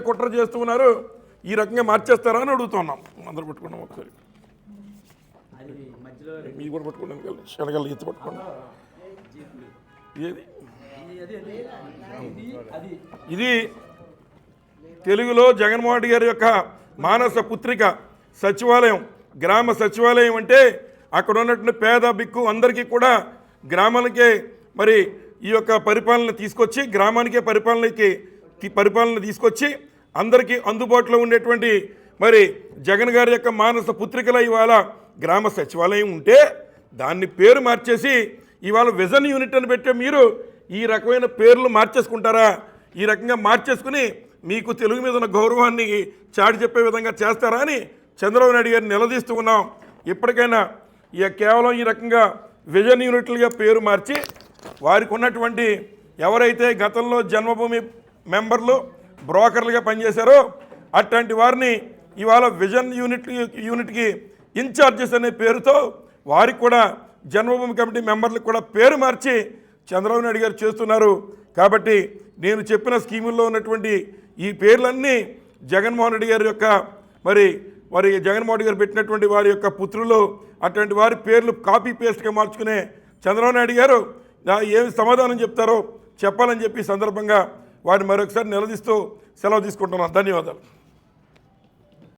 కుట్ర చేస్తూ ఉన్నారు, ఈ రకంగా మార్చేస్తారా అని అడుగుతున్నాం. అందరూ పట్టుకున్నాం ఒకసారి, మీరు కూడా పట్టుకోండి, శనగలు ఈత పట్టుకోండి. ఇది తెలుగులో జగన్మోహన్ రెడ్డి గారి యొక్క మానస పుత్రిక సచివాలయం. గ్రామ సచివాలయం అంటే అక్కడ ఉన్నటువంటి పేద బిక్కు అందరికీ కూడా గ్రామాలకే మరి ఈ యొక్క పరిపాలన తీసుకొచ్చి, గ్రామానికే పరిపాలన తీసుకొచ్చి అందరికీ అందుబాటులో ఉండేటువంటి మరి జగన్ గారి యొక్క మానస పుత్రికల ఇవాళ గ్రామ సచివాలయం ఉంటే దాన్ని పేరు మార్చేసి ఇవాళ విజన్ యూనిట్ అని పెట్టే మీరు ఈ రకమైన పేర్లు మార్చేసుకుంటారా? ఈ రకంగా మార్చేసుకుని మీకు తెలుగు మీద ఉన్న గౌరవాన్ని చాటి చెప్పే విధంగా చేస్తారా అని చంద్రబాబు నాయుడు గారిని నిలదీస్తూ ఉన్నాం. ఇప్పటికైనా కేవలం ఈ రకంగా విజన్ యూనిట్లుగా పేరు మార్చి వారికి ఉన్నటువంటి ఎవరైతే గతంలో జన్మభూమి మెంబర్లు బ్రోకర్లుగా పనిచేశారో అట్లాంటి వారిని ఇవాళ విజన్ యూనిట్కి ఇన్ఛార్జెస్ అనే పేరుతో వారికి కూడా జన్మభూమి కమిటీ మెంబర్లకు కూడా పేరు మార్చి చంద్రబాబు నాయుడు గారు చేస్తున్నారు. కాబట్టి నేను చెప్పిన స్కీముల్లో ఉన్నటువంటి ఈ పేర్లన్నీ జగన్మోహన్ రెడ్డి గారి యొక్క మరి జగన్మోహన్ రెడ్డి గారు పెట్టినటువంటి వారి యొక్క పుత్రులు అటువంటి వారి పేర్లు కాపీ పేస్ట్గా మార్చుకునే చంద్రబాబు నాయుడు గారు ఏమి సమాధానం చెప్తారో చెప్పాలని చెప్పి సందర్భంగా వారిని మరొకసారి నిలదీస్తూ సెలవు తీసుకుంటున్నాను. ధన్యవాదాలు.